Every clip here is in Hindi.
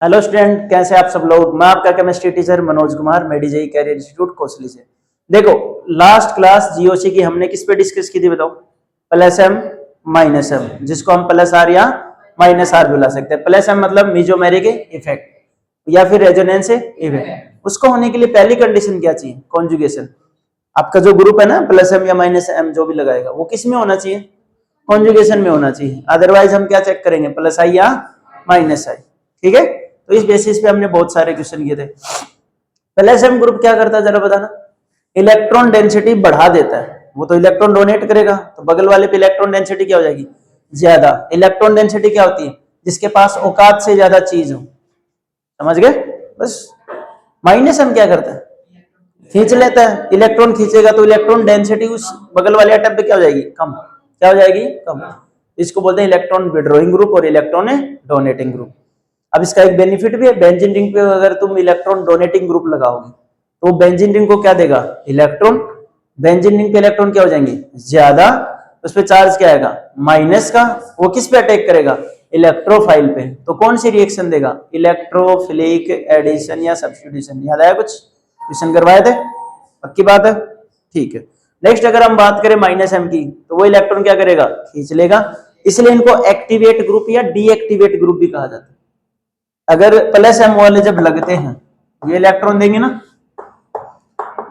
हेलो स्टूडेंट, कैसे आप सब लोग। मैं आपका केमिस्ट्री टीचर मनोज कुमार, मेडीजेई कैरियर इंस्टीट्यूट कोसली से। देखो, लास्ट क्लास जीओसी की हमने किस पे डिस्कस की थी बताओ? प्लस एम माइनस एम, जिसको हम प्लस आर या माइनस आर बुला सकते हैं। प्लस एम मतलब मेसोमेरिक इफेक्ट या फिर रेजोनेंस इफेक्ट। उसको होने के लिए पहली कंडीशन क्या चाहिए? कॉन्जुगेशन। आपका जो ग्रुप है ना, प्लस एम या माइनस एम जो भी लगाएगा, वो किस में होना चाहिए? कॉन्जुगेशन में होना चाहिए। अदरवाइज हम क्या चेक करेंगे? प्लस आई या माइनस आई। ठीक है, तो इस बेसिस पे हमने बहुत सारे क्वेश्चन किए थे। प्लस एम ग्रुप क्या करता है जरा बताना? इलेक्ट्रॉन डेंसिटी बढ़ा देता है। वो तो इलेक्ट्रॉन डोनेट करेगा, तो बगल वाले पे इलेक्ट्रॉन डेंसिटी क्या हो जाएगी? ज्यादा। इलेक्ट्रॉन डेंसिटी क्या होती है? जिसके पास औकात से ज्यादा चीज हो। समझ गए? बस। माइनस एम क्या करता है? खींच लेता है। इलेक्ट्रॉन खींचेगा तो इलेक्ट्रॉन डेंसिटी उस बगल वाले एटम पे क्या हो जाएगी? कम। क्या हो जाएगी? कम। इसको बोलते हैं इलेक्ट्रॉन विड्रॉइंग ग्रुप और इलेक्ट्रॉन डोनेटिंग ग्रुप। अब इसका एक बेनिफिट भी है, बेंजीन रिंग पे अगर तुम इलेक्ट्रॉन डोनेटिंग ग्रुप लगाओगे तो बेंजीन रिंग को क्या देगा? इलेक्ट्रॉन। बेंजीन रिंग पे इलेक्ट्रॉन क्या हो जाएंगे? ज्यादा। उस पे चार्ज क्या आएगा? माइनस का। वो किस पे अटैक करेगा? इलेक्ट्रोफाइल पे। तो कौन सी रिएक्शन देगा? इलेक्ट्रोफिलिक एडिशन या सब्स्टिट्यूशन। याद आया कुछ? क्वेश्चन करवाए थे? पक्की बात है? ठीक है। नेक्स्ट अगर हम बात करें माइनस एम की, तो वो इलेक्ट्रॉन क्या करेगा? खींच लेगा। इसलिए इनको एक्टिवेट ग्रुप या डीएक्टिवेट ग्रुप भी कहा जाता है। अगर प्लस एम वाले जब लगते हैं, ये इलेक्ट्रॉन देंगे ना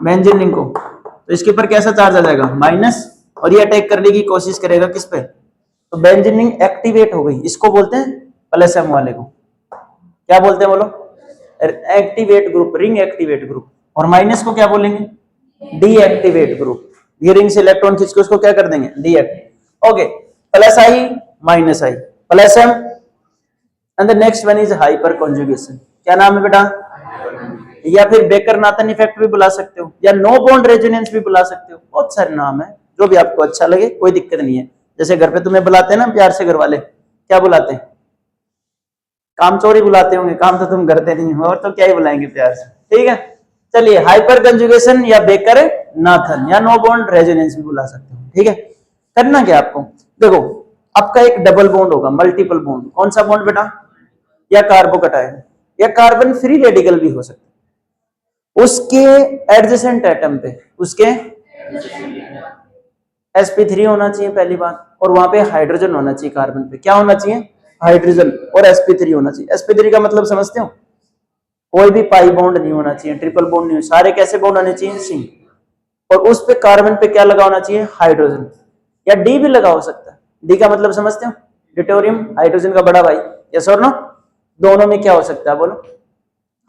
बेंजीन रिंग को, तो इसके ऊपर कैसा चार्ज आ जाएगा? माइनस। और ये अटैक करने की कोशिश करेगा किस पे? तो बेंजीन रिंग एक्टिवेट हो गई। इसको बोलते हैं प्लस एम वाले को क्या बोलते हैं बोलो? Activate group, ring activate group. और माइनस को क्या बोलेंगे? Deactivate group. ये रिंग से इलेक्ट्रॉन खींच के उसको क्या कर देंगे? Deactivate. Okay, plus I minus I, plus M. And the next one is hyperconjugation. क्या नाम है बेटा? या फिर बेकर नाथन इफेक्ट भी बुला सकते हो, या नो बॉन्ड रेजोनेंस भी बुला सकते हो। बहुत सारे नाम है, जो भी आपको अच्छा लगे, कोई दिक्कत नहीं है। जैसे घर पे तुम्हें बुलाते हैं ना प्यार से, घर वाले क्या बुलाते हैं? कामचोरी बुलाते होंगे। काम तो तुम करते नहीं हो, और तो क्या ही बुलाएंगे प्यार से। ठीक है, चलिए। हाइपर कंजुगेशन या बेकर नाथन या नो बॉन्ड रेजोनेंस भी बुला सकते हो। ठीक है, करना क्या आपको? देखो, आपका एक डबल बॉन्ड होगा, मल्टीपल बॉन्ड। कौन सा बॉन्ड बेटा? या कार्बोकटायन या कार्बन फ्री रेडिकल भी हो सकता है। उसके एडजेसेंट एटम पे उसके sp3 होना चाहिए पहली बात, और वहां पे हाइड्रोजन होना चाहिए। कार्बन पे क्या होना चाहिए? हाइड्रोजन। और sp3 होना चाहिए। sp3 का मतलब समझते हो? कोई भी पाई बॉन्ड नहीं होना चाहिए, ट्रिपल बॉन्ड नहीं, सारे कैसे बॉन्ड होने चाहिए? सिंगल। और उस पे कार्बन पे क्या लगा होना चाहिए? हाइड्रोजन। या डी भी लगा हो सकता है। डी का मतलब समझते हो? ड्यूटेरियम, हाइड्रोजन का बड़ा भाई। यस और नो? दोनों में क्या हो सकता है बोलो?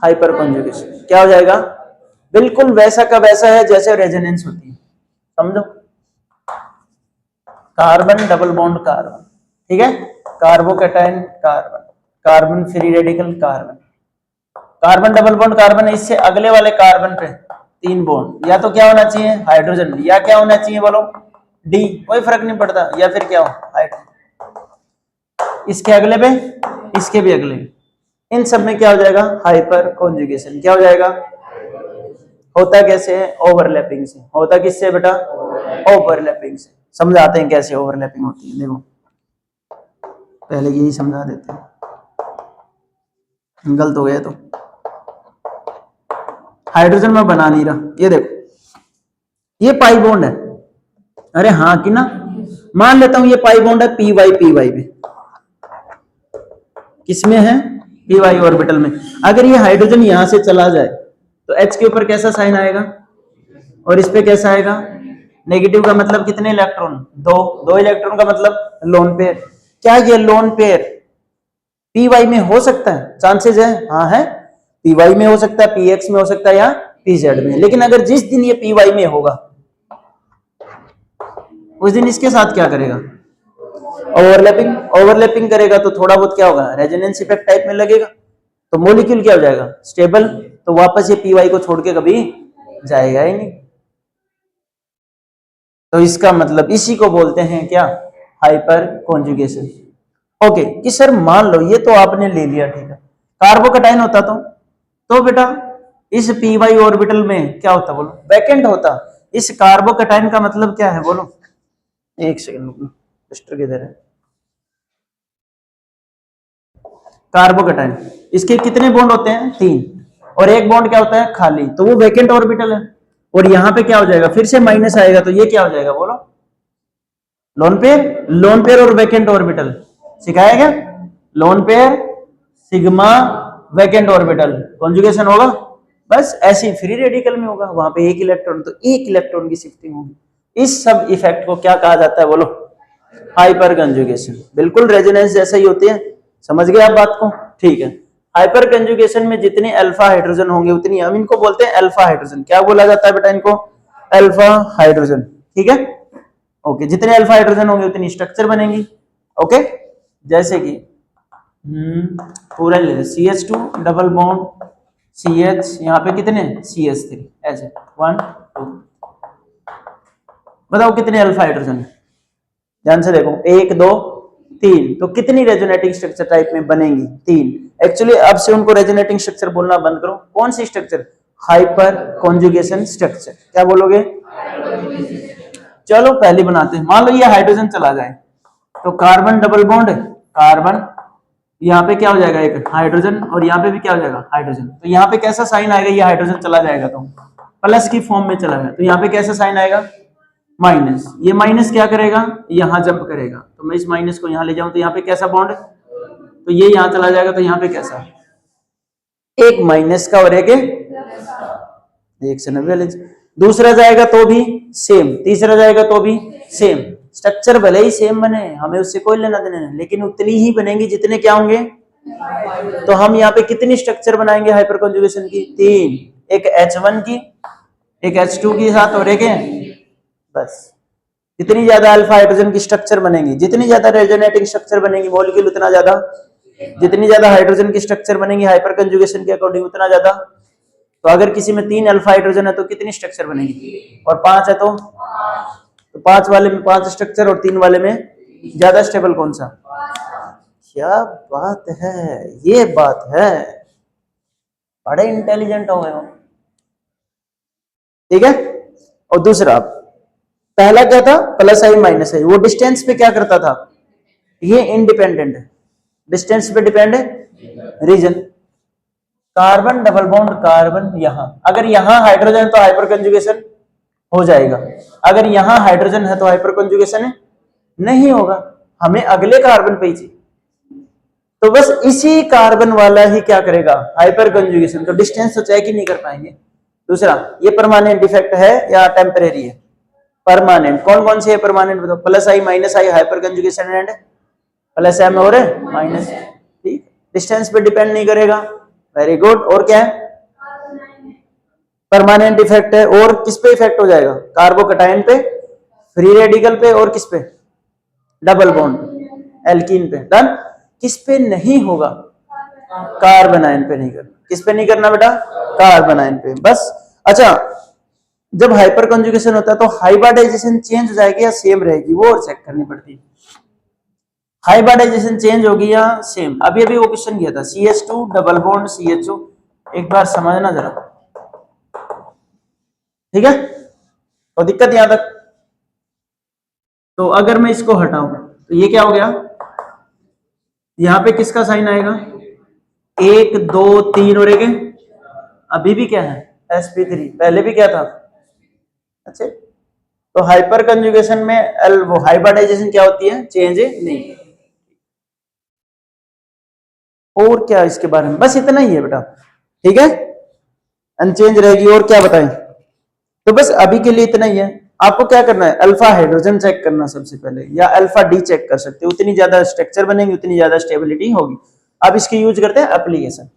Hyper conjugation. क्या हो जाएगा? बिल्कुल वैसा का वैसा है जैसे रेजोनेंस होती है। समझो, कार्बन डबल बॉन्ड कार्बन। ठीक है, carbocation carbon, carbon free radical carbon, carbon double bond carbon है। इससे अगले वाले कार्बन पे 3 बॉन्ड। या तो क्या होना चाहिए? हाइड्रोजन। या क्या होना चाहिए बोलो? डी। कोई फर्क नहीं पड़ता, या फिर क्या हो? हाइड्रोजन। इसके अगले पे, इसके भी अगले, इन सब में क्या हो जाएगा? Hyper conjugation. क्या हो जाएगा? होता कैसे है? ओवरलैपिंग से। होता किससे बेटा? ओवरलैपिंग से। समझाते हैं कैसे ओवरलैपिंग होती है। देखो, पहले यही समझा देते हैं, गलत हो गया तो। हाइड्रोजन में बना नहीं रहा। ये देखो, ये पाई बॉन्ड है। अरे हाँ कि ना? मान लेता हूं ये पाई बॉन्ड है पी वाई पे। किसमें है? पी वाई ऑर्बिटल में। अगर ये हाइड्रोजन यहां से चला जाए तो एच के ऊपर कैसा साइन आएगा? और इस पे कैसा आएगा? नेगेटिव का मतलब कितने इलेक्ट्रॉन? दो। दो इलेक्ट्रॉन का मतलब लोन पेयर। क्या ये लोन पेयर पी वाई में हो सकता है? चांसेस है, हाँ है। पी वाई में हो सकता है, पी एक्स में हो सकता है, या पी जेड में। लेकिन अगर जिस दिन ये पी वाई में होगा, उस दिन इसके साथ क्या करेगा? ओवरलैपिंग। ओवरलैपिंग करेगा तो थोड़ा बहुत क्या होगा? रेजोनेंस इफेक्ट टाइप में लगेगा। तो मॉलिक्यूल क्या हो जाएगा? स्टेबल। तो वापस ये पी वाई को छोड़ के कभी जाएगा ही नहीं। तो इसका मतलब इसी को बोलते हैं क्या? Hyper conjugation. ओके, कि सर मान लो ये तो आपने ले लिया, ठीक है, कार्बोकटाइन होता तो बेटा इस पी वाई ऑर्बिटल में क्या होता बोलो? वैकेंट होता। इस कार्बोकटाइन का मतलब क्या है बोलो? एक सेकंड, सिस्टर किधर है? कार्बोकटाइन इसके कितने बॉन्ड होते हैं? 3, और एक बॉन्ड क्या होता है? खाली, तो वो वैकेंट ऑर्बिटल है। और यहाँ पे क्या हो जाएगा? फिर से माइनस आएगा, तो ये क्या हो जाएगा बोलो? लोन पेयर, लोन पेयर और वैकेंट ऑर्बिटल सिखाया क्या? Lone pair, sigma, vacant orbital, conjugation होगा। बस ऐसे ही फ्री रेडिकल में होगा, वहां पे एक इलेक्ट्रॉन, तो एक इलेक्ट्रॉन की शिफ्टिंग होगी। इस सब इफेक्ट को क्या कहा जाता है बोलो? Hyper conjugation. बिल्कुल रेजोनेंस जैसा ही होती है, समझ गए आप बात को? ठीक है। हाइपर कंजुगेशन में जितने अल्फा हाइड्रोजन होंगे उतनी, हम इनको बोलते हैं अल्फा हाइड्रोजन। क्या बोला जाता है बेटा इनको? Alpha hydrogen. ठीक है, ओके। जितने अल्फा हाइड्रोजन होंगे उतनी स्ट्रक्चर बनेंगी। ओके, जैसे कि पूरा ले CH2 डबल बॉन्ड CH, यहाँ पे कितने? CH3, ऐसे 1 2। बताओ कितने अल्फा हाइड्रोजन है? ध्यान से देखो, 1 2 3, तो कितनी रेजोनेटिंग स्ट्रक्चर टाइप में बनेंगी? 3। एक्चुअली अब से उनको रेजोनेटिंग स्ट्रक्चर बोलना बंद करो। कौन सी स्ट्रक्चर? Hyper conjugation structure. क्या बोलोगे? चलो पहले बनाते हैं। मान लो ये हाइड्रोजन चला जाए, तो कार्बन डबल बॉन्ड, कार्बन, यहाँ पे क्या हो जाएगा? एक हाइड्रोजन, और यहाँ पे भी क्या हो जाएगा? हाइड्रोजन। तो यहाँ पे कैसा साइन आएगा? ये हाइड्रोजन चला जाएगा तो प्लस की फॉर्म में चला गया, तो यहाँ पे कैसा साइन आएगा? माइनस। ये माइनस क्या करेगा? यहाँ जंप करेगा, तो मैं इस माइनस को यहाँ ले जाऊं, तो यहाँ पे कैसा बॉन्ड? तो ये यहाँ चला जाएगा, तो यहाँ पे कैसा? एक माइनस का और एक से 90 वाले। दूसरा जाएगा तो भी सेम, तीसरा जाएगा तो भी सेम। स्ट्रक्चर भले ही सेम बने, हमें उससे कोई लेना देना नहीं, लेकिन उतनी ही बनेंगी जितने क्या होंगे। तो हम यहाँ पे कितनी स्ट्रक्चर बनाएंगे हाइपर कंजुगेशन की? 3। एक H1 की, एक H2 के साथ, और एक है, बस। जितनी ज्यादा अल्फा हाइड्रोजन की स्ट्रक्चर बनेगी, जितनी ज्यादा रेजोनेटिंग स्ट्रक्चर बनेगी मॉलिक्यूल, उतना ज्यादा, जितनी ज्यादा हाइड्रोजन की स्ट्रक्चर बनेगी हाइपर कंजुगेशन के अकॉर्डिंग, उतना ज्यादा। तो अगर किसी में 3 अल्फा हाइड्रोजन है तो कितनी स्ट्रक्चर बनेगी? और 5 है तो 5 वाले में 5 स्ट्रक्चर, और 3 वाले में ज्यादा स्टेबल कौन सा? क्या बात है, ये बात है, बड़े इंटेलिजेंट हो गए हो। ठीक है। और दूसरा, पहला क्या था? प्लस आई माइनस आई, वो डिस्टेंस पे क्या करता था? ये इंडिपेंडेंट है, डिस्टेंस पे डिपेंड है, region. Carbon double bond carbon, यहां अगर यहां हाइड्रोजन है तो हाइपर कंजुगेशन हो जाएगा, अगर यहां हाइड्रोजन है तो हाइपर कंजुगेशन नहीं होगा, हमें अगले कार्बन पे ही चाहिए। तो बस इसी कार्बन वाला ही क्या करेगा? Hyper conjugation. तो डिस्टेंस तो चेक ही नहीं कर पाएंगे। दूसरा, ये परमानेंट डिफेक्ट है या टेम्परेरी है? परमानेंट। कौन कौन से है परमानेंट बताओ? Plus I minus I hyperconjugation and plus M और माइनस। ठीक, डिस्टेंस पे डिपेंड नहीं करेगा। Very good. और क्या है? परमानेंट इफेक्ट है। और किस पे इफेक्ट हो जाएगा? कार्बोकटायन पे, फ्री रेडिकल पे, और किस पे? डबल बॉन्ड एल्कीन पे। डन। किस पे नहीं होगा? कार्बन आयन पे नहीं करना। किस पे नहीं करना बेटा? कार्बन आयन पे। बस। अच्छा, जब हाइपर कंजुगेशन होता है तो हाइब्रिडाइजेशन चेंज हो जाएगी या सेम रहेगी, वो और चेक करनी पड़ती है। हाइब्रिडाइजेशन चेंज होगी या सेम? अभी अभी वो क्वेश्चन किया था, CH2 डबल बॉन्ड CHO, एक बार समझना जरा। ठीक है, तो दिक्कत यहां तक। तो अगर मैं इसको हटाऊं तो ये क्या हो गया? यहां पे किसका साइन आएगा? 1 2 3 और एक अभी भी क्या है? sp3। पहले भी क्या था? अच्छा, तो हाइपर कंजुगेशन में वो हाइब्रिडाइजेशन क्या होती है? चेंज नहीं। और क्या इसके बारे में? बस इतना ही है बेटा। ठीक है, अनचेंज रहेगी। और क्या बताएं? तो बस अभी के लिए इतना ही है। आपको क्या करना है? अल्फा हाइड्रोजन चेक करना सबसे पहले, या अल्फा डी चेक कर सकते हो। उतनी ज्यादा स्ट्रक्चर बनेगी, उतनी ज्यादा स्टेबिलिटी होगी। अब इसकी यूज करते हैं एप्लीकेशन।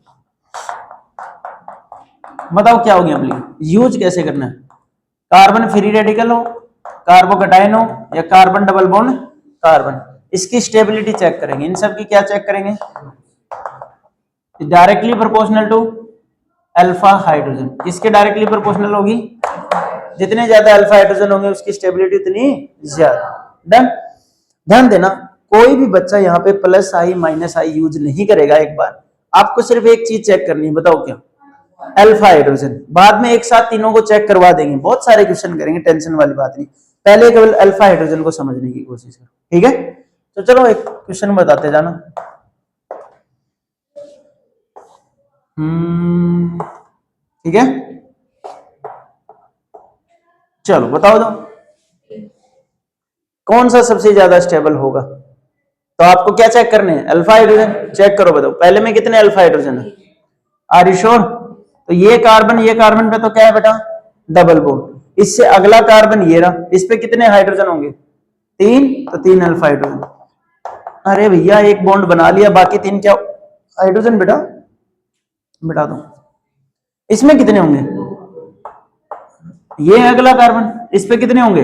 बताओ क्या होगी एप्लीकेशन? यूज कैसे करना है? कार्बन फ्री रेडिकल हो, कार्बोकटायन हो, या कार्बन डबल बॉन्ड कार्बन, इसकी स्टेबिलिटी चेक करेंगे। इन सब की क्या चेक करेंगे? Directly proportional to alpha hydrogen. किसके डायरेक्टली प्रोपोर्शनल होगी? जितने ज्यादा अल्फा हाइड्रोजन होंगे उसकी स्टेबिलिटी उतनी ज्यादा। डन। ध्यान देना, कोई भी बच्चा यहाँ पे plus I minus I use नहीं करेगा। एक बार आपको सिर्फ एक चीज चेक करनी है, बताओ क्या? Alpha hydrogen. बाद में एक साथ तीनों को चेक करवा देंगे, बहुत सारे क्वेश्चन करेंगे, टेंशन वाली बात नहीं। पहले केवल अल्फा हाइड्रोजन को समझने की कोशिश करो। ठीक है, तो चलो एक क्वेश्चन बताते जाना। ठीक है, चलो बताओ दो कौन सा सबसे ज्यादा स्टेबल होगा। तो आपको क्या चेक करने हैं, अल्फा हाइड्रोजन चेक करो, बताओ पहले में कितने अल्फा हाइड्रोजन है, आर यू श्योर। तो ये कार्बन पे तो क्या है बेटा, डबल बॉन्ड। इससे अगला कार्बन ये रहा, इस पे कितने हाइड्रोजन होंगे, 3, तो 3 अल्फा हाइड्रोजन। अरे भैया एक बॉन्ड बना लिया, बाकी 3 क्या हाइड्रोजन बेटा, बिठा दो। इसमें कितने होंगे, ये है अगला कार्बन, इस पे कितने होंगे,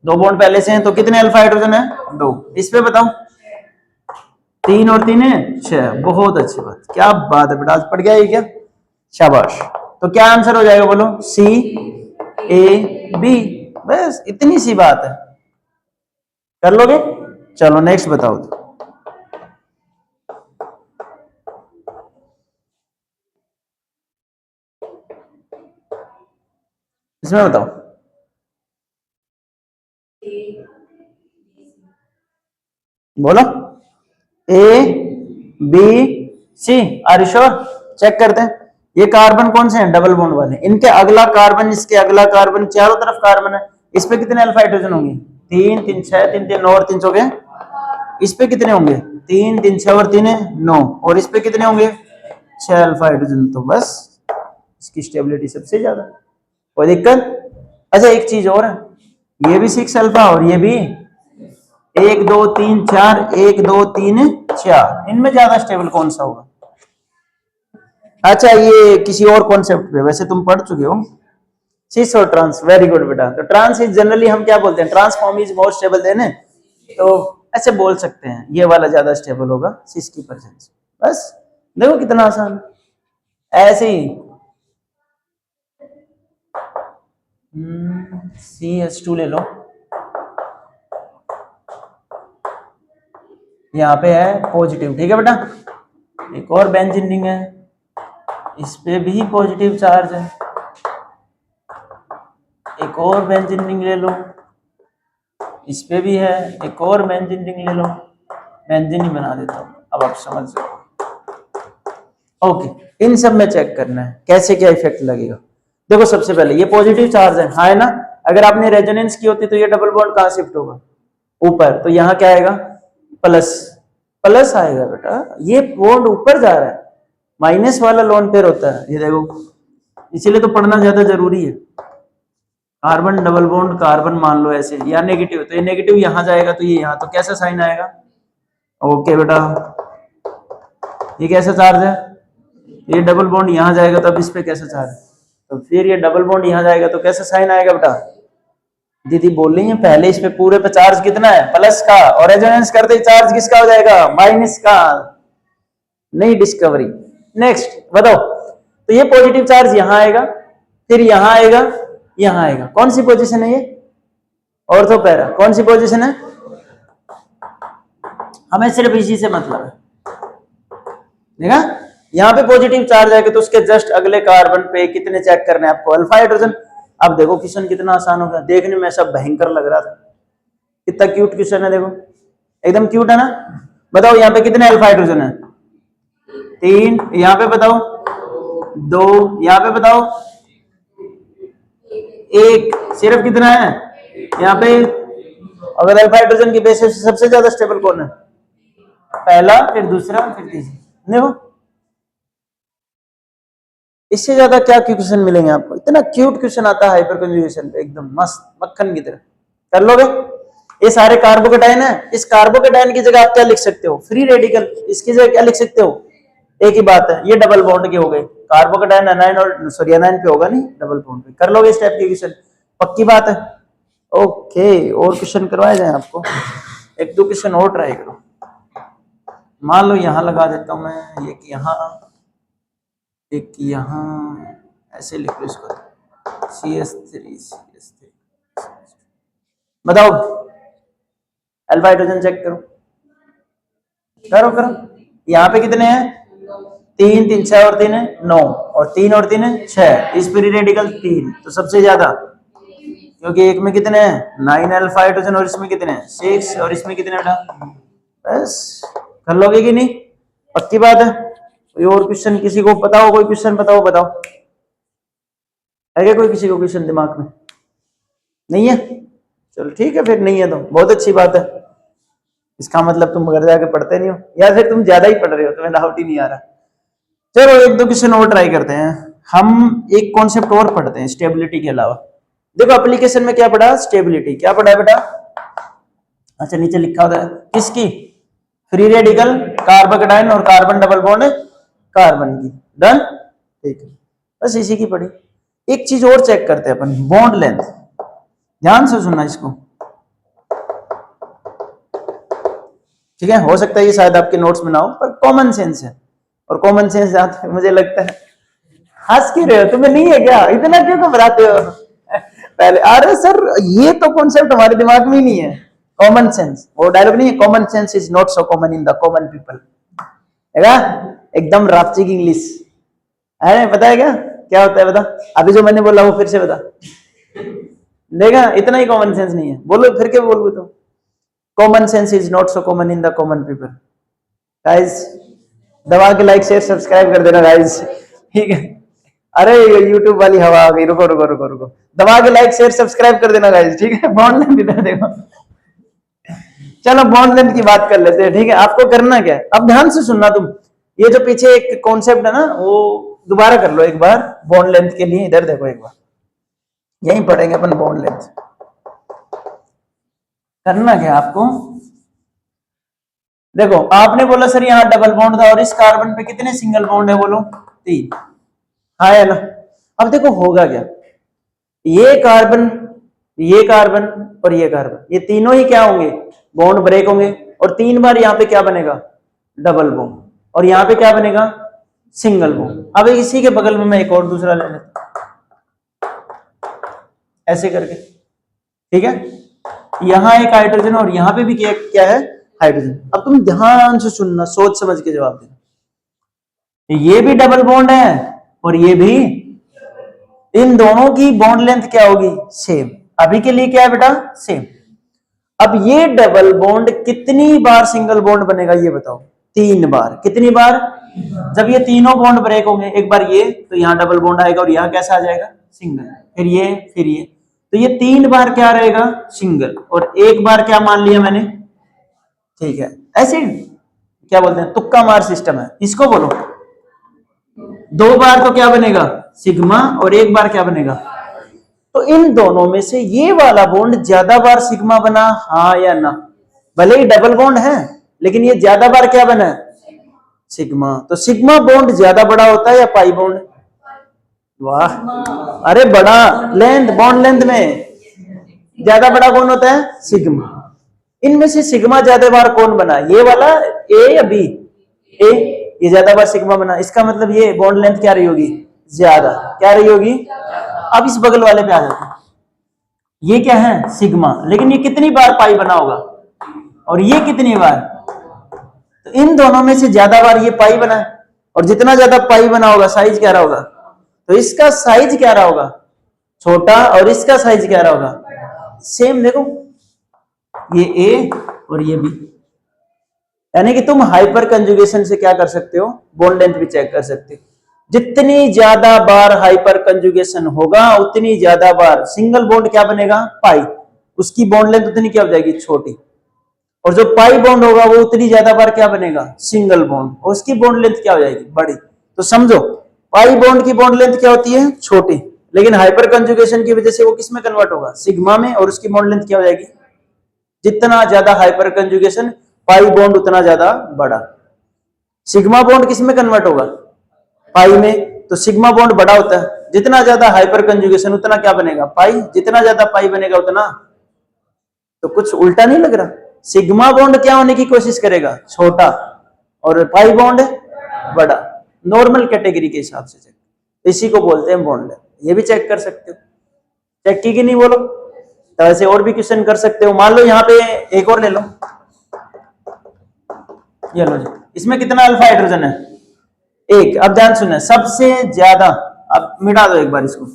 2 बॉन्ड पहले से हैं, तो कितने अल्फा हाइड्रोजन है, 2। इस पे बताओ, 3 और 3 है 6। बहुत अच्छी बात, क्या बात है बेटा, आज पढ़ गया ये क्या, शाबाश। तो क्या आंसर हो जाएगा बोलो, सी ए बी, बस इतनी सी बात है, कर लोगे। चलो नेक्स्ट बताओ, इसमें बताओ, बोलो, A B C, are you sure. Check करते हैं, ये कार्बन कौन से हैं, डबल बॉन्ड वाले, इनके अगला कार्बन, इसके अगला कार्बन, चारों तरफ कार्बन है, इस पे कितने अल्फा हाइड्रोजन होंगे, 3 3 6, 3 3 9 और 3 हो गए। इस पे कितने होंगे, 3 3 6 और 3 9, और इस पे कितने होंगे, 6 अल्फा हाइड्रोजन। तो बस इसकी स्टेबिलिटी सबसे ज्यादा, कोई दिक्कत। अच्छा एक चीज और है, ये भी 6 अल्फा और ये भी 1 2 3 4, 1 2 3 4, इनमें ज्यादा स्टेबल कौन सा होगा। अच्छा ये किसी और कॉन्सेप्ट पे, वैसे तुम पढ़ चुके हो, सिस और ट्रांस, वेरी गुड बेटा। तो ट्रांस इज जनरली हम क्या बोलते हैं, ट्रांसफॉर्म इज मोर स्टेबल देने, तो ऐसे बोल सकते हैं ये वाला ज्यादा स्टेबल होगा सिस की प्रेजेंस। बस देखो कितना आसान, ऐसे ही CH2 ले लो, यहाँ पे है पॉजिटिव, ठीक है बेटा। एक और बेंजीन रिंग है, इस पे भी पॉजिटिव चार्ज है, एक और बेंजीन रिंग ले लो, इस पे भी है, एक और बेंजीन रिंग ले लो, बेंजीन ही बना देता हूँ, अब आप समझ जाओ। ओके, इन सब में चेक करना है कैसे क्या इफेक्ट लगेगा। देखो सबसे पहले ये पॉजिटिव चार्ज है ना, अगर आपने रेजोनेंस की होती तो ये डबल बॉन्ड कहाँ शिफ्ट होगा, ऊपर, तो यहाँ क्या आएगा, प्लस, प्लस आएगा बेटा, ये बॉन्ड ऊपर जा रहा है, माइनस वाला लोन पेयर होता है, ये देखो, इसीलिए तो पढ़ना ज्यादा जरूरी है। कार्बन डबल बॉन्ड कार्बन मान लो ऐसे, या नेगेटिव, तो ये नेगेटिव यहाँ जाएगा, तो ये यहाँ, तो कैसा साइन आएगा, ओके बेटा। ये कैसा चार्ज है, ये डबल बॉन्ड यहाँ जाएगा, तब इस पे कैसा चार्ज, तो फिर ये डबल बॉन्ड यहाँ जाएगा, तो कैसा साइन आएगा बेटा। दीदी बोल रही है पहले इस पे पूरे पे चार्ज कितना है, प्लस का, और रेजोनेंस करते ही चार्ज किसका हो जाएगा, माइनस का। नई डिस्कवरी। नेक्स्ट बताओ, तो ये पॉजिटिव चार्ज यहाँ आएगा, फिर यहाँ आएगा, यहाँ आएगा, कौन सी पोजीशन है ये, ऑर्थो पैरा, कौन सी पोजीशन है, हमें सिर्फ इसी से मतलब है, देखा, यहाँ पे पॉजिटिव चार्ज आएगा, तो उसके जस्ट अगले कार्बन पे कितने चेक करने हैं आपको, अल्फा हाइड्रोजन। अब देखो क्वेश्चन कितना आसान हो गया, देखने में सब भयंकर लग रहा था, कितना क्यूट क्वेश्चन है, देखो एकदम क्यूट है ना। बताओ यहाँ पे कितने अल्फा हाइड्रोजन है, 3, यहाँ पे बताओ 2, यहाँ पे बताओ 1, सिर्फ कितना है यहाँ पे। अगर अल्फा हाइड्रोजन की बेसिस से सबसे ज्यादा स्टेबल कौन है, पहला, फिर दूसरा, फिर तीसरा। देखो इससे ज्यादा क्या क्वेश्चन मिलेंगे आपको, इतना क्यूट क्वेश्चन आता है हाइपर कंजुगेशन, एकदम मस्त मक्खन की तरह, कर लोगे। ये सारे कार्बोकेटाइन है, इस कार्बोकेटाइन की जगह आप क्या लिख सकते हो, फ्री रेडिकल, इसकी जगह क्या लिख सकते हो, एक ही बात है, ये डबल बॉन्ड के हो गए, कार्बोकेटाइन एनाइन और सॉरी एनाइन पे होगा नहीं, डबल बॉन्ड पे, कर लोगे इस टाइप के क्वेश्चन, पक्की बात है। ओके, और क्वेश्चन करवाए जाए आपको, एक दो क्वेश्चन और ट्राई करो। मान लो यहाँ लगा देता हूँ मैं, एक यहाँ, एक यहाँ, ऐसे लिख लो इसको, CH3 बताओ, अल्फा हाइड्रोजन चेक करो, करो करो, यहाँ पे कितने हैं, 3 3 6 और 3 9, और 3 और 3 6, इस फ्री रेडिकल 3, तो सबसे ज्यादा, क्योंकि एक में कितने हैं 9 अल्फा हाइड्रोजन, और इसमें कितने हैं 6, और इसमें कितने बेटा, बस कर लोगे कि नहीं, पक्की बात है। कोई और क्वेश्चन किसी को पता हो? कोई क्वेश्चन बताओ, बताओ। है क्या कोई किसी को क्वेश्चन दिमाग में? नहीं है? चलो ठीक है, फिर नहीं है तो बहुत अच्छी बात है। इसका मतलब तुम घर जाके पढ़ते नहीं हो, या फिर तुम ज्यादा ही पढ़ रहे हो, तुम्हें डाउट ही नहीं आ रहा। चलो एक दो क्वेश्चन और ट्राई करते हैं। हम एक कॉन्सेप्ट और पढ़ते हैं स्टेबिलिटी के अलावा। देखो एप्लीकेशन में क्या पढ़ा? स्टेबिलिटी। क्या पढ़ा है बेटा? अच्छा नीचे लिखा होता है किसकी? फ्री रेडिकल कार्बोकेटाइन और कार्बन डबल बॉन्ड कार्बन की। डन, ठीक है, बस इसी की पढ़ी। एक चीज और चेक करते हैं अपन, बॉन्ड लेंथ। ध्यान से सुनना इसको, ठीक है? हो सकता है ये शायद आपके नोट्स में ना हो, पर कॉमन सेंस है, और कॉमन सेंस आता है मुझे लगता है। हंस क्यों रहे हो? तुम्हें नहीं है क्या? इतना क्यों घबराते हो? पहले अरे सर ये तो कॉन्सेप्ट हमारे दिमाग में ही नहीं है। कॉमन सेंस, वो डायलॉग नहीं है, common sense is not so common in the common people, है ना? एकदम रापची की इंग्लिश है। पता है क्या क्या होता है? बता, अभी जो मैंने बोला वो फिर से बता। देखा, इतना ही कॉमन सेंस नहीं है। बोलो फिर क्या बोलोगे तुम? Common sense is not so common in the common people. Guys दबा के लाइक शेयर सब्सक्राइब कर देना गाइस, ठीक है? अरे यूट्यूब वाली हवा आ गई, रुको रुको रुको रुको, दबा के लाइक शेयर सब्सक्राइब कर देना गाइस, ठीक है? बॉन्ड लेंथ इधर देखो। चलो बॉन्ड लेंथ की बात कर लेते हैं, ठीक है? आपको करना क्या है, अब ध्यान से सुनना तुम। ये जो पीछे एक कॉन्सेप्ट है ना, वो दोबारा कर लो एक बार। बॉन्ड लेंथ के लिए इधर देखो एक बार, यहीं पढ़ेंगे अपन बॉन्ड लेंथ। करना क्या आपको? देखो आपने बोला सर यहाँ डबल बॉन्ड था, और इस कार्बन पे कितने सिंगल बॉन्ड है? बोलो 3। हाँ है ना? अब देखो होगा क्या, ये कार्बन, ये कार्बन और ये कार्बन, ये तीनों ही क्या होंगे? बॉन्ड ब्रेक होंगे, और 3 बार यहाँ पे क्या बनेगा? डबल बॉन्ड, और यहाँ पे क्या बनेगा? Single bond. अब इसी के बगल में मैं एक और दूसरा ले लेता, ऐसे करके, ठीक है? यहाँ एक हाइड्रोजन और यहाँ पे भी क्या है? हाइड्रोजन। अब तुम ध्यान से सुनना, सोच समझ के जवाब देना। ये भी डबल बॉन्ड है और ये भी, इन दोनों की बॉन्ड लेंथ क्या होगी? सेम। अभी के लिए क्या है बेटा? सेम। अब ये डबल बॉन्ड कितनी बार सिंगल बॉन्ड बनेगा ये बताओ? 3 बार। कितनी बार? जब ये तीनों बॉन्ड ब्रेक होंगे, एक बार ये, तो यहाँ डबल बॉन्ड आएगा, और यहाँ कैसा आ जाएगा? सिंगल। फिर ये, फिर ये, तो ये 3 बार क्या रहेगा? सिंगल, और 1 बार क्या मान लिया मैंने? ठीक है, ऐसे क्या बोलते हैं, तुक्का मार सिस्टम है इसको बोलो। 2 बार तो क्या बनेगा? सिग्मा, और 1 बार क्या बनेगा? तो इन दोनों में से ये वाला बॉन्ड ज्यादा बार सिग्मा बना, हाँ या ना? भले ही डबल बॉन्ड है, लेकिन ये ज्यादा बार क्या बना है? सिग्मा। तो सिग्मा बॉन्ड ज्यादा बड़ा होता है या पाई बॉन्ड? वाह, अरे बड़ा लेंथ, बॉन्ड लेंथ में ज्यादा बड़ा कौन होता है? सिग्मा। इनमें से सिग्मा ज्यादा बार कौन बना? ये वाला, ए या बी? ए, ये ज्यादा बार सिग्मा बना, इसका मतलब ये बॉन्ड लेंथ क्या रही होगी? ज्यादा। क्या रही होगी? अब इस बगल वाले पे आ जाते हैं, ये क्या है? सिग्मा, लेकिन ये कितनी बार पाई बना होगा, और ये कितनी बार? तो इन दोनों में से ज्यादा बार ये पाई बना है, और जितना ज्यादा पाई बना होगा साइज क्या रहा होगा? तो इसका साइज क्या रहा होगा? छोटा, और इसका साइज क्या रहा होगा? सेम। देखो ये ए और ये बी, यानी कि तुम हाइपर कंजुगेशन से क्या कर सकते हो? बॉन्ड लेंथ भी चेक कर सकते हो। जितनी ज्यादा बार हाइपर कंजुगेशन होगा, उतनी ज्यादा बार सिंगल बॉन्ड क्या बनेगा? पाई। उसकी बॉन्ड लेंथ उतनी क्या हो जाएगी? छोटी। और जो पाई बॉन्ड होगा वो उतनी ज्यादा बार क्या बनेगा? सिंगल बॉन्ड, और उसकी बॉन्ड लेंथ क्या हो जाएगी? बड़ी। तो समझो पाई बॉन्ड की बॉन्ड लेंथ क्या होती है? छोटी, लेकिन हाइपर कंजुगेशन की वजह से वो किस में कन्वर्ट होगा? सिग्मा में, और उसकी बॉन्ड लेंथ क्या हो जाएगी? जितना ज्यादा हाइपर कंजुगेशन, पाई बॉन्ड उतना ज्यादा बड़ा। सिग्मा बॉन्ड किस में कन्वर्ट होगा? पाई में। तो सिग्मा बॉन्ड बड़ा होता है, जितना ज्यादा हाइपर कंजुगेशन उतना क्या बनेगा? पाई। जितना ज्यादा पाई बनेगा उतना, तो कुछ उल्टा नहीं लग रहा? सिग्मा बॉन्ड क्या होने की कोशिश करेगा? छोटा, और पाई बॉन्ड बड़ा, नॉर्मल कैटेगरी के हिसाब से चेक। इसी को बोलते हैं बॉन्ड। ये भी चेक कर सकते हो, चेक की कि नहीं बोलो? तो ऐसे और भी क्वेश्चन कर सकते हो। मान लो यहाँ पे एक और ले लो, ये लो जी, इसमें कितना अल्फा हाइड्रोजन है? 1। अब ध्यान सुनना, सबसे ज्यादा, अब मिटा दो एक बार इसको,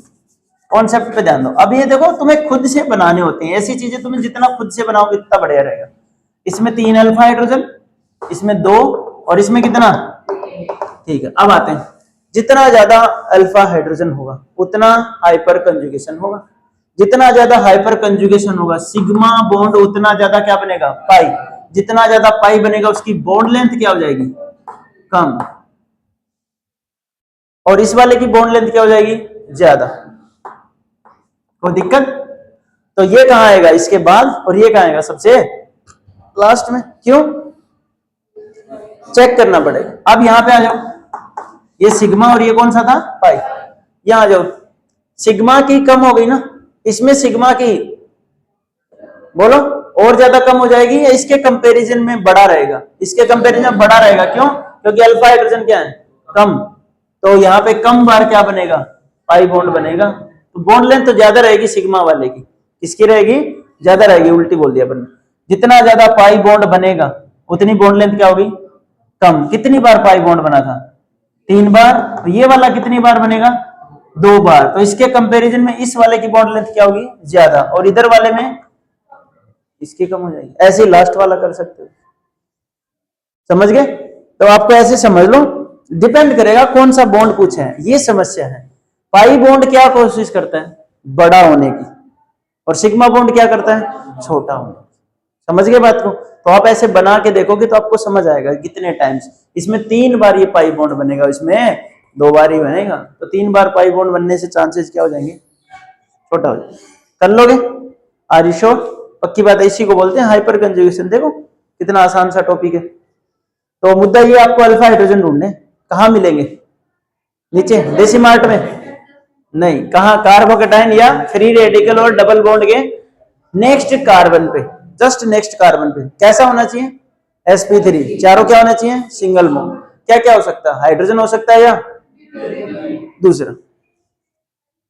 कॉन्सेप्ट पे ध्यान दो। अब ये देखो तुम्हें खुद से बनाने होते हैं ऐसी चीजें, तुम्हें जितना खुद से बनाओगे इतना बढ़िया रहेगा। इसमें 3 अल्फा हाइड्रोजन, इसमें 2, और इसमें कितना? ठीक है, अब आते हैं, जितना ज्यादा अल्फा हाइड्रोजन होगा उतना हाइपर कंजुगेशन होगा, जितना ज्यादा हाइपर कंजुगेशन होगा सिग्मा बॉन्ड उतना ज्यादा क्या बनेगा, पाई, जितना ज्यादा पाई बनेगा उसकी बॉन्ड लेंथ क्या हो जाएगी, कम, और इस वाले की बॉन्ड लेंथ क्या हो जाएगी, ज्यादा। कोई दिक्कत? तो ये कहां आएगा, इसके बाद, और ये कहां आएगा, सबसे लास्ट में। क्यों? चेक करना पड़ेगा। अब यहां पे आ जाओ, ये सिग्मा और ये कौन सा था, पाई, यहां आ जाओ, सिग्मा की कम हो गई ना, इसमें सिग्मा की बोलो और ज्यादा कम हो जाएगी या इसके कंपैरिजन में बड़ा रहेगा, इसके कंपैरिजन में बड़ा रहेगा। क्यों? क्योंकि अल्फा हाइड्रोजन क्या है, कम, तो यहाँ पे कम बार क्या बनेगा, पाई बॉन्ड बनेगा, तो बॉन्ड लेंथ तो ज्यादा रहेगी सिग्मा वाले की, किसकी रहेगी, ज्यादा रहेगी, उल्टी बोल दिया अपन, जितना ज्यादा पाई बॉन्ड बनेगा उतनी बॉन्ड लेंथ क्या होगी, कम। कितनी बार पाई बॉन्ड बना था, 3 बार, तो ये वाला कितनी बार बनेगा, 2 बार, तो इसके कंपैरिजन में इस वाले की बॉन्ड लेंथ क्या होगी, ज्यादा, और इधर वाले में इसकी कम हो जाएगी। ऐसे ही लास्ट वाला कर सकते हो, समझ गए? तो आपको ऐसे समझ लो, डिपेंड करेगा कौन सा बॉन्ड पूछे है, ये समस्या है। पाई बॉन्ड क्या कोशिश करता है, बड़ा होने की, और सिग्मा बॉन्ड क्या करता है, छोटा होने की। समझ गए बात को? तो आप ऐसे बना के देखोगे तो आपको समझ आएगा कितने टाइम्स, इसमें 3 बार ये पाई बॉन्ड बनेगा, इसमें 2 बार ही बनेगा, तो 3 बार पाई बॉन्ड बनने से चांसेस क्या हो जाएंगे, छोटा हो जाएगा। कर लोगे? Are you sure? पक्की बात है, इसी को बोलते हैं हाइपर कंजुगेशन। देखो कितना आसान सा टॉपिक है। तो मुद्दा ये, आपको अल्फा हाइड्रोजन ढूंढने, कहाँ मिलेंगे, नीचे देसी मार्ट में नहीं, कहाँ, कार्बोकेटाइन या फ्री रेडिकल और डबल बॉन्ड के नेक्स्ट कार्बन पे, जस्ट नेक्स्ट कार्बन पे। कैसा होना चाहिए, sp3, चारों क्या होना चाहिए, सिंगल बॉन्ड। क्या क्या हो सकता है, हाइड्रोजन हो सकता है या दूसरा।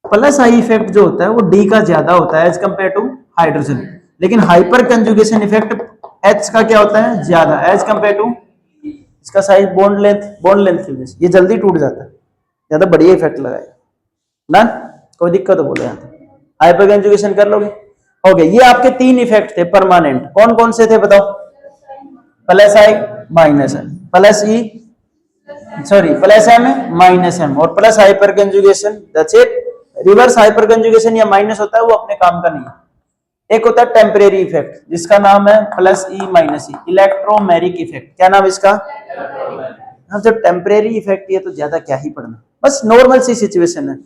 प्लस आई इफेक्ट जो होता है वो डी का ज्यादा होता है एज कंपेयर टू हाइड्रोजन, लेकिन हाइपर कंजुगेशन इफेक्ट एच का क्या होता है, ज्यादा एज कंपेयर टू इसका साइज, बॉन्ड लेंथ की वजह से ये जल्दी टूट जाता है, ज्यादा बढ़िया इफेक्ट लगाएगा ना। कोई दिक्कत हो बोले, यहाँ हाइपर कंजुगेशन कर लोगे, हो गया। ये आपके 3 इफेक्ट थे परमानेंट, कौन कौन से थे बताओ, plus I minus I, plus E sorry plus M minus M, और plus hyper conjugation, that's it. Reverse hyper conjugation या माइनस होता है वो अपने काम का नहीं है। एक होता है टेम्परेरी इफेक्ट जिसका नाम है प्लस ई माइनस ई, इलेक्ट्रोमेरिक इफेक्ट। क्या नाम इसका? हाँ, जो टेम्परेरी इफेक्ट, ये तो ज्यादा क्या ही पढ़ना, बस नॉर्मल सी सिचुएशन है।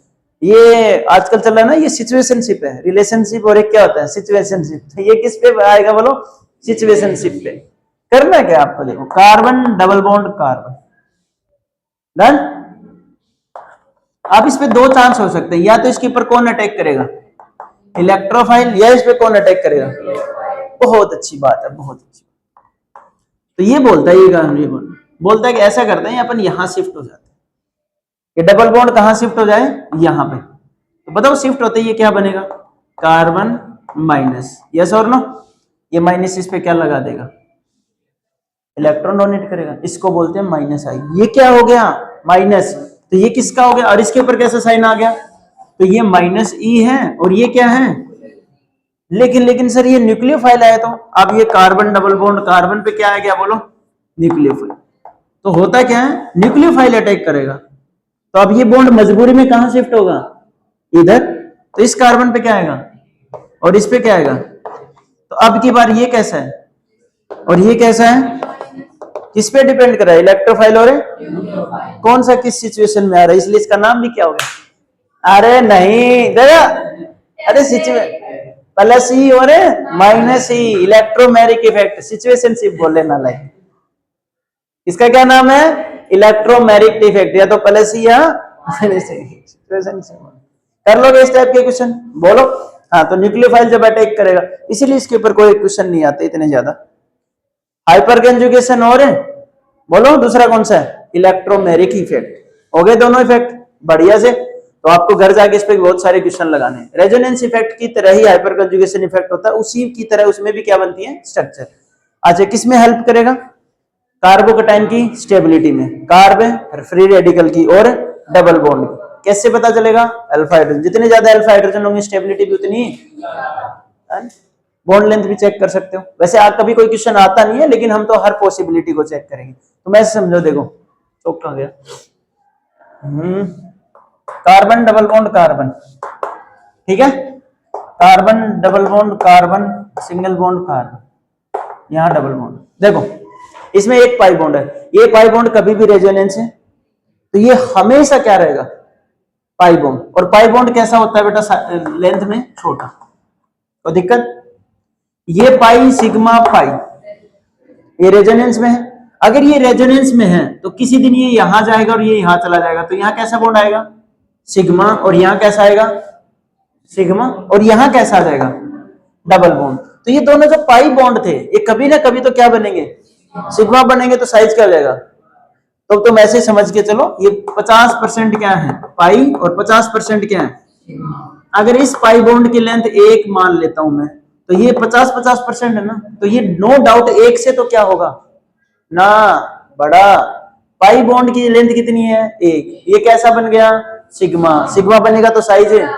ये आजकल चल रहा है ना, ये सिचुएशनशिप है, रिलेशनशिप और एक क्या होता है, सिचुएशनशिप। ये किस पे आएगा बोलो, सिचुएशनशिप पे। करना क्या आपको, देखो carbon double bond carbon, done. आप इस पे 2 चांस हो सकते हैं, या तो इसके ऊपर कौन अटैक करेगा, इलेक्ट्रोफाइल, या इस पे कौन अटैक करेगा। बहुत अच्छी बात है, बहुत अच्छी। तो ये बोलता है, ये बोलता है कि ऐसा करते हैं अपन यहां शिफ्ट हो जाते हैं, ये डबल बॉन्ड कहां शिफ्ट हो जाए, यहां पे। तो बताओ शिफ्ट होते ही ये क्या बनेगा, कार्बन माइनस, यस और नो। ये माइनस इस पे क्या लगा देगा, इलेक्ट्रॉन डोनेट करेगा, इसको बोलते हैं माइनस आई। ये क्या हो गया, माइनस, तो ये किसका हो गया, और इसके ऊपर कैसा साइन आ गया, तो ये माइनस ई है, और ये क्या है, लेकिन सर ये न्यूक्लियोफाइल है, तो अब ये कार्बन डबल बॉन्ड कार्बन पे क्या आ गया बोलो, न्यूक्लियोफाइल। तो होता क्या है, न्यूक्लियोफाइल अटैक करेगा, तो अब ये बॉन्ड मजबूरी में कहां शिफ्ट होगा, इधर। तो इस कार्बन पे क्या आएगा, और इस पे क्या आएगा। तो अब की बार ये कैसा है, और ये कैसा है, किस पे डिपेंड कर रहा है, इलेक्ट्रोफाइल और कौन सा किस सिचुएशन में आ रहा है, इसलिए इसका नाम भी क्या हो गया। अरे नहीं दादा, अरे सिचुएशन प्लस ई और माइनस ई, इलेक्ट्रोमेरिक इफेक्ट, सिचुएशनशिप बोले ना, लाइक इसका क्या नाम है, इलेक्ट्रोमेरिक इफेक्ट, या तो प्लस ई या माइनस ई, सिचुएशनशिप। कर लोगे इस टाइप के क्वेश्चन, बोलो। हाँ, तो न्यूक्लियोफाइल जब अटैक करेगा, इसीलिए इसके ऊपर कोई क्वेश्चन नहीं आते इतने ज्यादा। हाइपर कंजुगेशन और बोलो दूसरा कौन सा है, इलेक्ट्रोमेरिक इफेक्ट। हो गए दोनों इफेक्ट बढ़िया से। तो आपको घर जाके इस पे बहुत सारे क्वेश्चन लगाने हैं। रेजोनेंस इफेक्ट की तरह ही हाइपर कंजुगेशन इफेक्ट होता है, उसी की तरह उसमें भी क्या बनती है, स्ट्रक्चर। अच्छा, किसमें हेल्प करेगा, कार्बोकेटाइन की स्टेबिलिटी में, कार्ब फ्री रेडिकल की और डबल बॉन्ड की। कैसे पता चलेगा, अल्फा हाइड्रोजन, जितने ज्यादा अल्फा हाइड्रोजन होंगे स्टेबिलिटी भी उतनी, बॉन्ड लेंथ भी चेक कर सकते हो। वैसे आज कभी कोई क्वेश्चन आता नहीं है, लेकिन हम तो हर पॉसिबिलिटी को चेक करेंगे। तो मैं समझो, देखो चौक कहाँ गया? कार्बन डबल बॉन्ड कार्बन, ठीक है, carbon double bond carbon, single bond carbon, यहां डबल बॉन्ड। देखो इसमें एक पाई बॉन्ड है, ये पाई बॉन्ड कभी भी रेजोनेंस है तो ये हमेशा क्या रहेगा? Pi bond. और पाई बॉन्ड कैसा होता है बेटा? लेंथ में छोटा। तो दिक्कत, ये पाई सिग्मा पाई ये रेजोनेंस में है। अगर ये रेजोनेंस में है तो किसी दिन ये यहां जाएगा और ये यहां चला जाएगा, तो यहां कैसा बॉन्ड आएगा? सिग्मा। और यहां कैसा आएगा? सिग्मा। और यहां कैसा आ जाएगा? Double bond. तो ये दोनों जो पाई बॉन्ड थे ये कभी ना कभी तो क्या बनेंगे? सिग्मा बनेंगे। तो साइज क्या हो जाएगा? तो तुम ऐसे समझ के चलो, ये 50% क्या है? पाई, और 50% क्या है? अगर इस पाई बॉन्ड की लेंथ 1 मान लेता हूं मैं, तो ये 50-50% है ना, तो ये नो डाउट 1 से तो क्या होगा ना बड़ा। पाई बॉन्ड की लेंथ कितनी है? 1। ये कैसा बन गया? सिग्मा। सिग्मा बनेगा तो साइज है,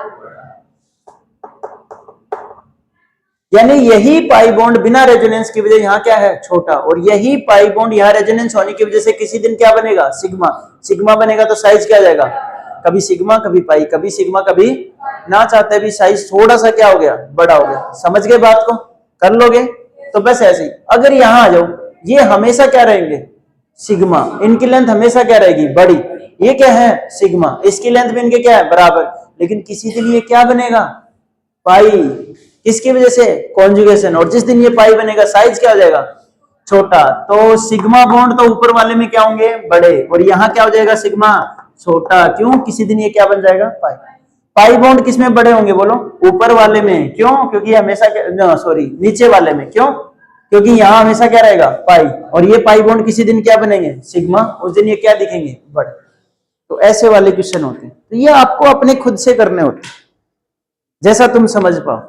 यानी यही पाई बॉन्ड बिना रेजोनेंस की वजह यहां क्या है? छोटा। और यही पाई बॉन्ड यहां रेजोनेंस होने की वजह से किसी दिन क्या बनेगा? सिग्मा। सिग्मा बनेगा तो साइज क्या आ जाएगा? कभी सिग्मा कभी पाई, कभी सिग्मा कभी, ना चाहते भी साइज थोड़ा सा क्या हो गया? बड़ा हो गया। समझ गए बात को? कर लोगे? तो बस ऐसे ही। अगर यहां आ जाओ, ये हमेशा क्या रहेंगे? सिग्मा। इनकी लेंथ हमेशा क्या रहेगी? बड़ी। ये क्या है? सिग्मा। इसकी लेंथ में इनके क्या है? बराबर। लेकिन किसी दिन ये क्या बनेगा? पाई। किसकी वजह से? कॉन्जुगेशन। और जिस दिन ये पाई बनेगा साइज क्या हो जाएगा? छोटा। तो सिग्मा बॉन्ड तो ऊपर वाले में क्या होंगे? बड़े। और यहां क्या हो जाएगा? सिग्मा छोटा। क्यों? किसी दिन ये क्या बन जाएगा? पाई। पाई बॉन्ड किसमें बड़े होंगे बोलो? ऊपर वाले में। क्यों? क्योंकि हमेशा सॉरी नीचे वाले में। क्यों? क्योंकि यहां हमेशा क्या रहेगा? पाई। और ये पाई बॉन्ड किसी दिन क्या बनेंगे? सिग्मा। उस दिन ये क्या दिखेंगे? बड़े। तो ऐसे वाले क्वेश्चन होते हैं। तो ये आपको अपने खुद से करने होते हैं, जैसा तुम समझ पाओ।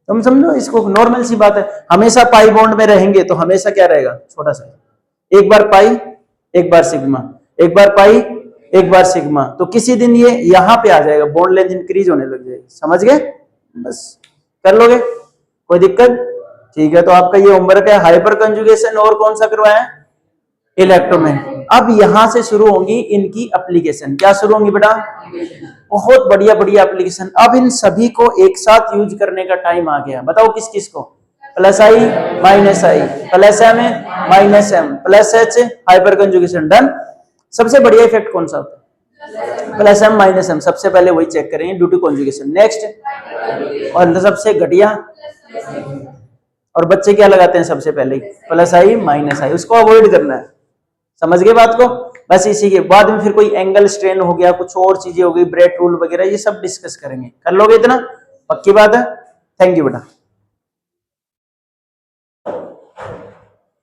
तुम समझो इसको, नॉर्मल सी बात है। हमेशा पाई बॉन्ड में रहेंगे तो हमेशा क्या रहेगा? छोटा सा। एक बार पाई, एक बार सिग्मा, एक बार पाई, एक बार सिग्मा, तो किसी दिन ये यहां पे आ जाएगा, बॉन्ड लेंथ इंक्रीज होने लग जाएगी। समझ गए? बस कर लोगे, कोई दिक्कत? ठीक है। तो आपका ये होमवर्क है, हाइपर कंजुगेशन और कौन सा करवाया? इलेक्ट्रोमैग्नेट। अब यहां से शुरू होंगी इनकी एप्लीकेशन। क्या शुरू होंगी बेटा? बहुत बढ़िया बढ़िया एप्लीकेशन। अब इन सभी को एक साथ यूज करने का टाइम आ गया। बताओ किस किस को? Plus I minus I, plus M minus M, plus H, hyper conjugation. Done. सबसे बढ़िया इफेक्ट कौन सा होता है? Plus M minus M. सबसे पहले वही चेक करेंगे, ड्यू टू कंजुगेशन। नेक्स्ट, और सबसे घटिया, और बच्चे क्या लगाते हैं सबसे पहले? प्लस आई माइनस आई। उसको अवॉइड करना है। समझ गए बात को? बस इसी के बाद में फिर कोई एंगल स्ट्रेन हो गया, कुछ और चीजें हो गई, ब्रेट रूल वगैरह, ये सब डिस्कस करेंगे। कर लोगे इतना? पक्की बात है? थैंक यू बेटा।